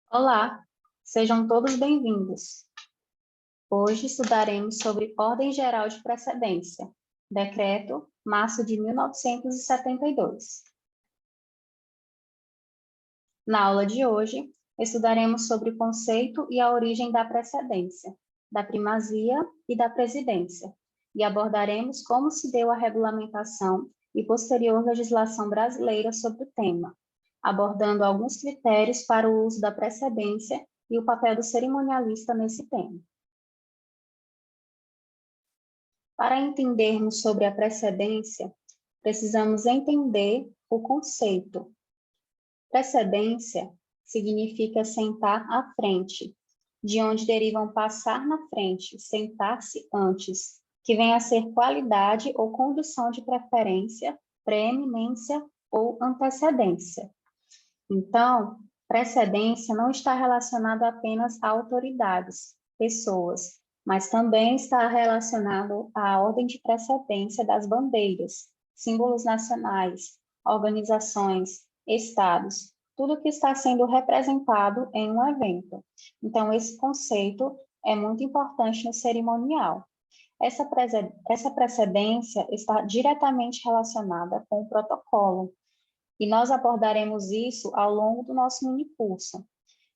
Olá, sejam todos bem-vindos. Hoje estudaremos sobre Ordem Geral de Precedência, Decreto, março de 1972. Na aula de hoje, estudaremos sobre o conceito e a origem da precedência, da primazia e da presidência, e abordaremos como se deu a regulamentação e posterior legislação brasileira sobre o tema, abordando alguns critérios para o uso da precedência e o papel do cerimonialista nesse tema. Para entendermos sobre a precedência, precisamos entender o conceito. Precedência significa sentar à frente, de onde derivam passar na frente, sentar-se antes, que vem a ser qualidade ou condição de preferência, preeminência ou antecedência. Então, precedência não está relacionada apenas a autoridades, pessoas, mas também está relacionado à ordem de precedência das bandeiras, símbolos nacionais, organizações, estados, tudo que está sendo representado em um evento. Então, esse conceito é muito importante no cerimonial. Essa precedência está diretamente relacionada com o protocolo, e nós abordaremos isso ao longo do nosso mini-curso.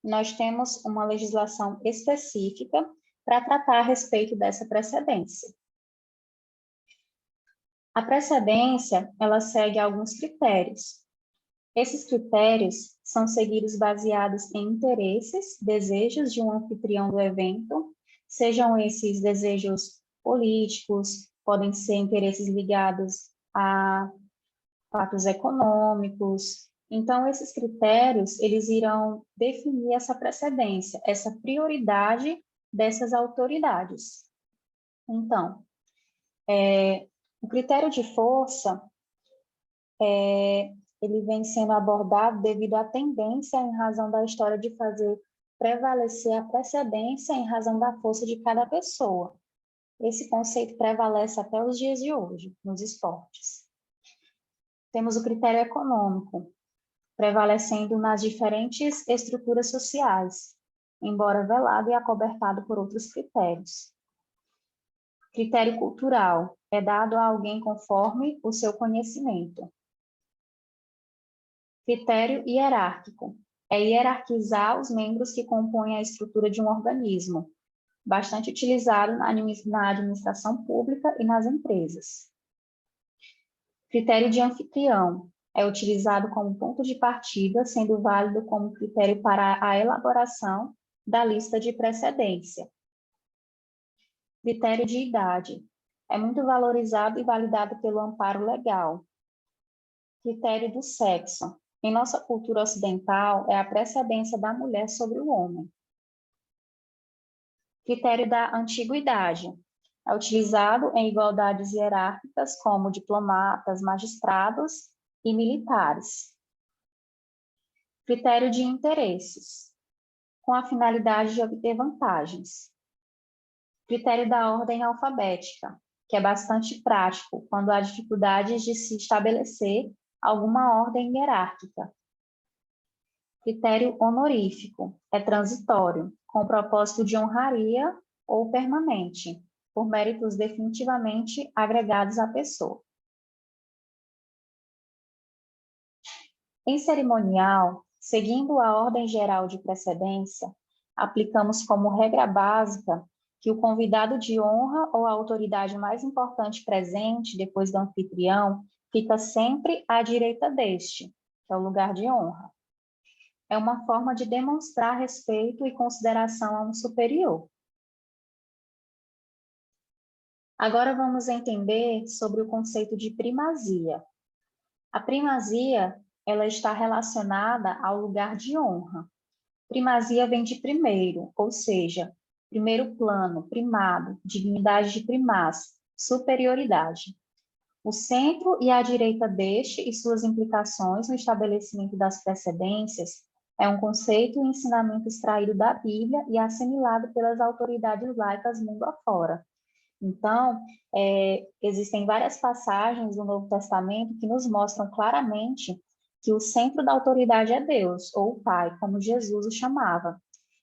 Nós temos uma legislação específica para tratar a respeito dessa precedência. A precedência, ela segue alguns critérios. Esses critérios são seguidos baseados em interesses, desejos de um anfitrião do evento, sejam esses desejos políticos, podem ser interesses ligados a fatos econômicos. Então, esses critérios, eles irão definir essa precedência, essa prioridade dessas autoridades. Então, o critério de força, ele vem sendo abordado devido à tendência em razão da história de fazer prevalecer a precedência em razão da força de cada pessoa. Esse conceito prevalece até os dias de hoje, nos esportes. Temos o critério econômico, prevalecendo nas diferentes estruturas sociais, embora velado e acobertado por outros critérios. Critério cultural, é dado a alguém conforme o seu conhecimento. Critério hierárquico, é hierarquizar os membros que compõem a estrutura de um organismo, bastante utilizado na administração pública e nas empresas. Critério de anfitrião, é utilizado como ponto de partida, sendo válido como critério para a elaboração da lista de precedência. Critério de idade, é muito valorizado e validado pelo amparo legal. Critério do sexo, em nossa cultura ocidental, é a precedência da mulher sobre o homem. Critério da antiguidade, é utilizado em igualdades hierárquicas como diplomatas, magistrados e militares. Critério de interesses, com a finalidade de obter vantagens. Critério da ordem alfabética, que é bastante prático quando há dificuldades de se estabelecer alguma ordem hierárquica. Critério honorífico, é transitório, com o propósito de honraria ou permanente, por méritos definitivamente agregados à pessoa. Em cerimonial, seguindo a ordem geral de precedência, aplicamos como regra básica que o convidado de honra ou a autoridade mais importante presente, depois do anfitrião, fica sempre à direita deste, que é o lugar de honra. É uma forma de demonstrar respeito e consideração a um superior. Agora vamos entender sobre o conceito de primazia. A primazia, ela está relacionada ao lugar de honra. Primazia vem de primeiro, ou seja, primeiro plano, primado, dignidade de primaz, superioridade. O centro e a direita deste e suas implicações no estabelecimento das precedências é um conceito e ensinamento extraído da Bíblia e assimilado pelas autoridades laicas mundo afora. Então, existem várias passagens do Novo Testamento que nos mostram claramente que o centro da autoridade é Deus, ou o Pai, como Jesus o chamava,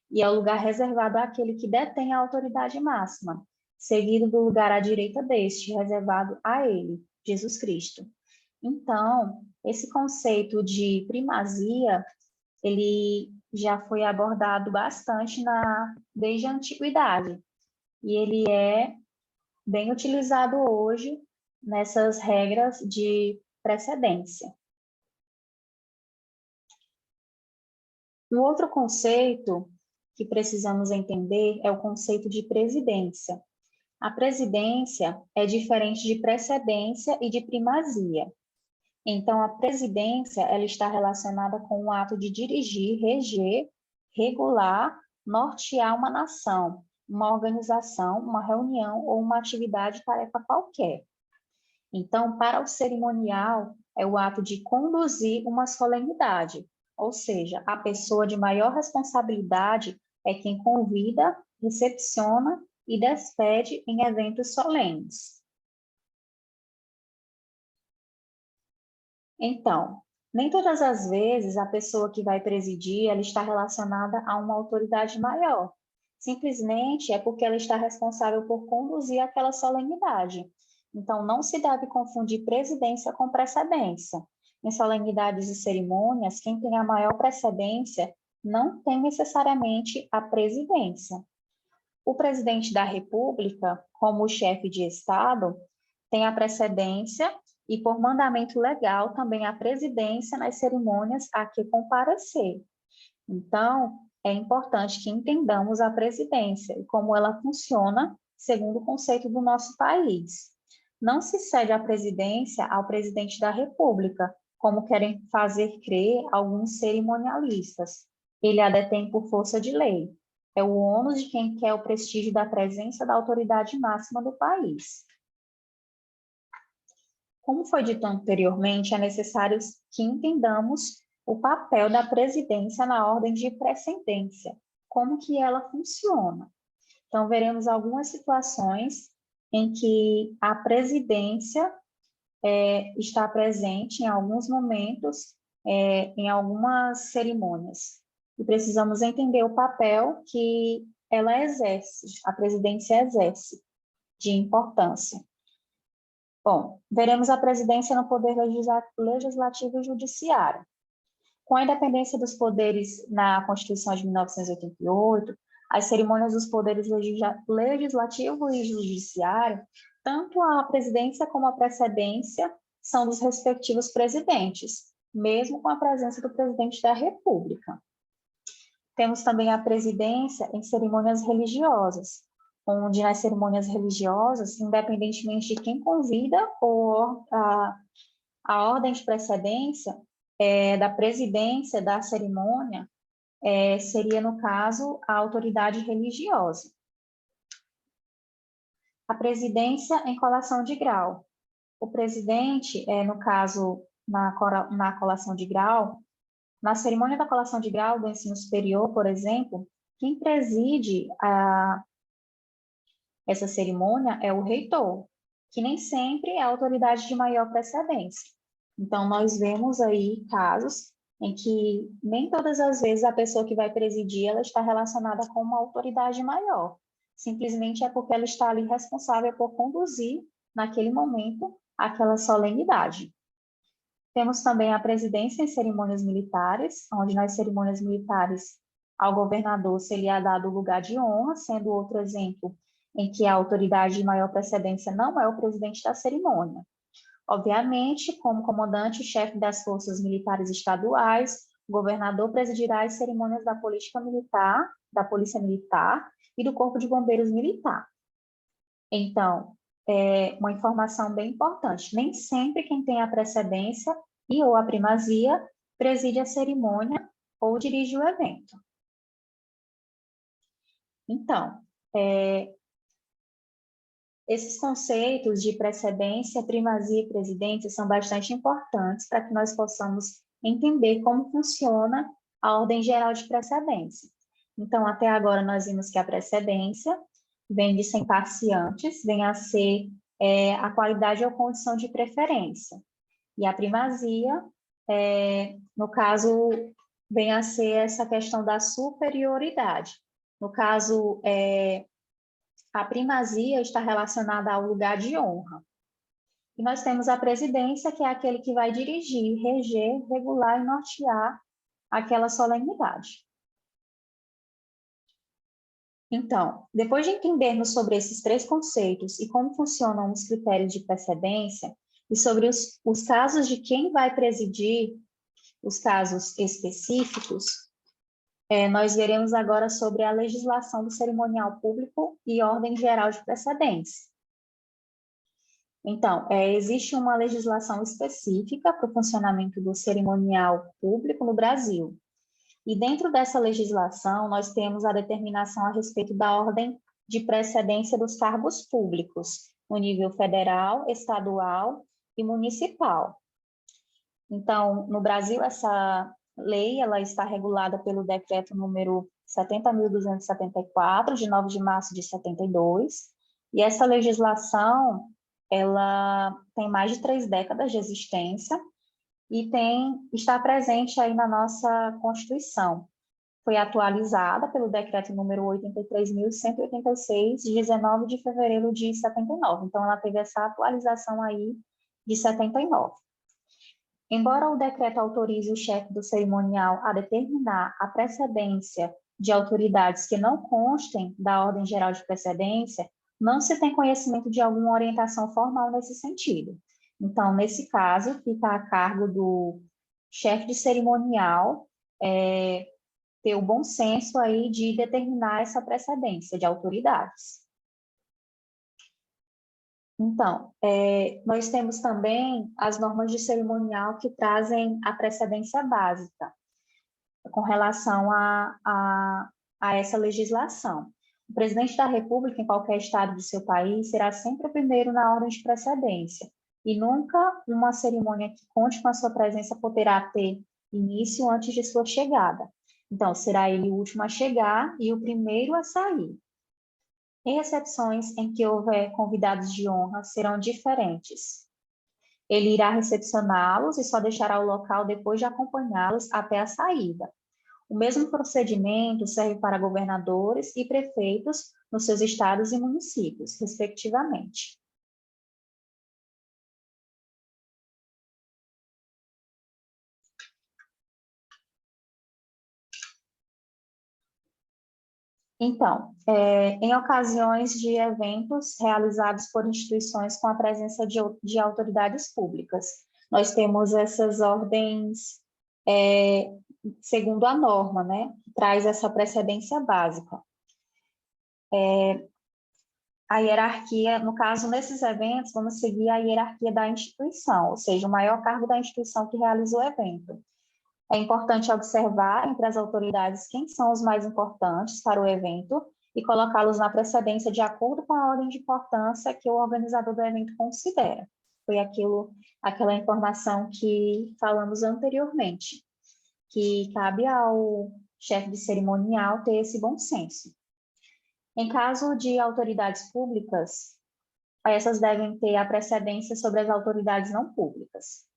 e é o lugar reservado àquele que detém a autoridade máxima, seguido do lugar à direita deste, reservado a ele, Jesus Cristo. Então, esse conceito de primazia, ele já foi abordado bastante desde a antiguidade, e ele é bem utilizado hoje nessas regras de precedência. Um outro conceito que precisamos entender é o conceito de presidência. A presidência é diferente de precedência e de primazia. Então, a presidência ela está relacionada com o ato de dirigir, reger, regular, nortear uma nação, uma organização, uma reunião ou uma atividade, tarefa qualquer. Então, para o cerimonial, é o ato de conduzir uma solenidade, ou seja, a pessoa de maior responsabilidade é quem convida, recepciona e despede em eventos solenes. Então, nem todas as vezes a pessoa que vai presidir ela está relacionada a uma autoridade maior. Simplesmente é porque ela está responsável por conduzir aquela solenidade. Então, não se deve confundir presidência com precedência. Em solenidades e cerimônias, quem tem a maior precedência não tem necessariamente a presidência. O presidente da República, como o chefe de Estado, tem a precedência e, por mandamento legal, também a presidência nas cerimônias a que comparecer. Então, é importante que entendamos a presidência e como ela funciona segundo o conceito do nosso país. Não se cede a presidência ao presidente da República, como querem fazer crer alguns cerimonialistas. Ele a detém por força de lei. É o ônus de quem quer o prestígio da presença da autoridade máxima do país. Como foi dito anteriormente, é necessário que entendamos o papel da presidência na ordem de precedência, como que ela funciona. Então, veremos algumas situações em que a presidência está presente em alguns momentos, em algumas cerimônias. E precisamos entender o papel que ela exerce, a presidência exerce, de importância. Bom, veremos a presidência no poder legislativo e judiciário. Com a independência dos poderes na Constituição de 1988, as cerimônias dos poderes legislativo e judiciário, tanto a presidência como a precedência, são dos respectivos presidentes, mesmo com a presença do presidente da República. Temos também a presidência em cerimônias religiosas, onde nas cerimônias religiosas, independentemente de quem convida ou a ordem de precedência da presidência da cerimônia seria, no caso, a autoridade religiosa. A presidência em colação de grau. O presidente, no caso, na colação de grau, na cerimônia da colação de grau do ensino superior, por exemplo, quem preside essa cerimônia é o reitor, que nem sempre é a autoridade de maior precedência. Então, nós vemos aí casos em que nem todas as vezes a pessoa que vai presidir ela está relacionada com uma autoridade maior. Simplesmente é porque ela está ali responsável por conduzir, naquele momento, aquela solenidade. Temos também a presidência em cerimônias militares, onde nas cerimônias militares ao governador seria dado o lugar de honra, sendo outro exemplo em que a autoridade de maior precedência não é o presidente da cerimônia. Obviamente, como comandante-chefe das forças militares estaduais, o governador presidirá as cerimônias da polícia militar e do Corpo de Bombeiros Militar. Então, uma informação bem importante, nem sempre quem tem a precedência e ou a primazia preside a cerimônia ou dirige o evento. Então, esses conceitos de precedência, primazia e presidência são bastante importantes para que nós possamos entender como funciona a ordem geral de precedência. Então, até agora nós vimos que a precedência vem de sentar-se antes, vem a ser a qualidade ou condição de preferência. E a primazia no caso, vem a ser essa questão da superioridade. No caso, a primazia está relacionada ao lugar de honra. E nós temos a presidência, que é aquele que vai dirigir, reger, regular e nortear aquela solenidade. Então, depois de entendermos sobre esses três conceitos e como funcionam os critérios de precedência, e sobre os casos de quem vai presidir, os casos específicos, nós veremos agora sobre a legislação do cerimonial público e ordem geral de precedência. Então, existe uma legislação específica para o funcionamento do cerimonial público no Brasil. E dentro dessa legislação, nós temos a determinação a respeito da ordem de precedência dos cargos públicos, no nível federal, estadual e municipal. Então, no Brasil, essa lei ela está regulada pelo decreto número 70.274, de 9 de março de 72, e essa legislação ela tem mais de 3 décadas de existência, e está presente aí na nossa Constituição. Foi atualizada pelo decreto número 83.186, de 19 de fevereiro de 79. Então, ela teve essa atualização aí de 79. Embora o decreto autorize o chefe do cerimonial a determinar a precedência de autoridades que não constem da ordem geral de precedência, não se tem conhecimento de alguma orientação formal nesse sentido. Então, nesse caso, fica a cargo do chefe de cerimonial ter o bom senso aí de determinar essa precedência de autoridades. Então, nós temos também as normas de cerimonial que trazem a precedência básica com relação a essa legislação. O presidente da República, em qualquer estado do seu país, será sempre o primeiro na ordem de precedência, e nunca uma cerimônia que conte com a sua presença poderá ter início antes de sua chegada. Então, será ele o último a chegar e o primeiro a sair. Em recepções em que houver convidados de honra, serão diferentes. Ele irá recepcioná-los e só deixará o local depois de acompanhá-los até a saída. O mesmo procedimento serve para governadores e prefeitos nos seus estados e municípios, respectivamente. Então, em ocasiões de eventos realizados por instituições com a presença de autoridades públicas, nós temos essas ordens segundo a norma, né, que traz essa precedência básica. A hierarquia, no caso, nesses eventos, vamos seguir a hierarquia da instituição, ou seja, o maior cargo da instituição que realiza o evento. É importante observar entre as autoridades quem são os mais importantes para o evento e colocá-los na precedência de acordo com a ordem de importância que o organizador do evento considera. Foi aquela informação que falamos anteriormente, que cabe ao chefe de cerimonial ter esse bom senso. Em caso de autoridades públicas, essas devem ter a precedência sobre as autoridades não públicas.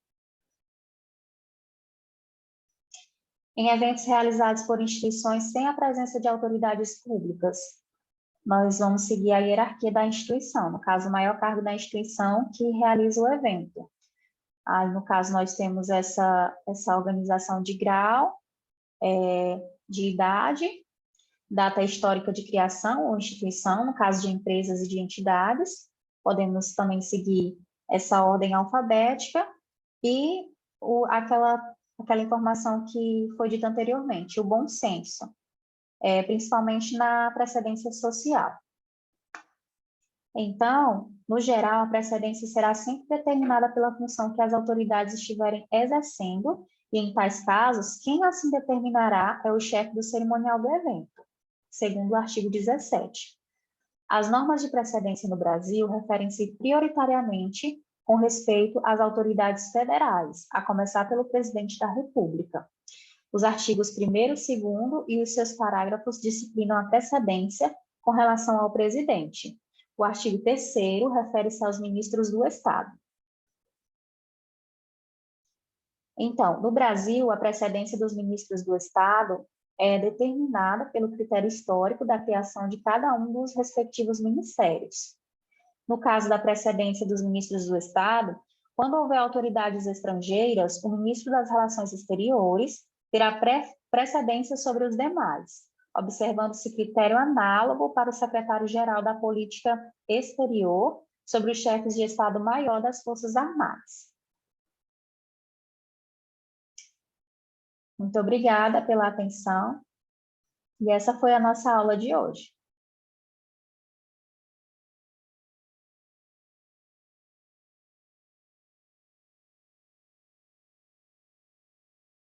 Em eventos realizados por instituições sem a presença de autoridades públicas, nós vamos seguir a hierarquia da instituição, no caso, o maior cargo da instituição que realiza o evento. Aí, no caso, nós temos essa organização de grau, de idade, data histórica de criação ou instituição, no caso de empresas e de entidades. Podemos também seguir essa ordem alfabética e aquela informação que foi dita anteriormente, o bom senso, principalmente na precedência social. Então, no geral, a precedência será sempre determinada pela função que as autoridades estiverem exercendo, e em tais casos, quem assim determinará é o chefe do cerimonial do evento, segundo o artigo 17. As normas de precedência no Brasil referem-se prioritariamente com respeito às autoridades federais, a começar pelo presidente da República. Os artigos 1º, 2º e os seus parágrafos disciplinam a precedência com relação ao presidente. O artigo 3º refere-se aos ministros do Estado. Então, no Brasil, a precedência dos ministros do Estado é determinada pelo critério histórico da criação de cada um dos respectivos ministérios. No caso da precedência dos ministros do Estado, quando houver autoridades estrangeiras, o ministro das Relações Exteriores terá precedência sobre os demais, observando-se critério análogo para o secretário-geral da Política Exterior sobre os chefes de Estado-Maior das Forças Armadas. Muito obrigada pela atenção, e essa foi a nossa aula de hoje.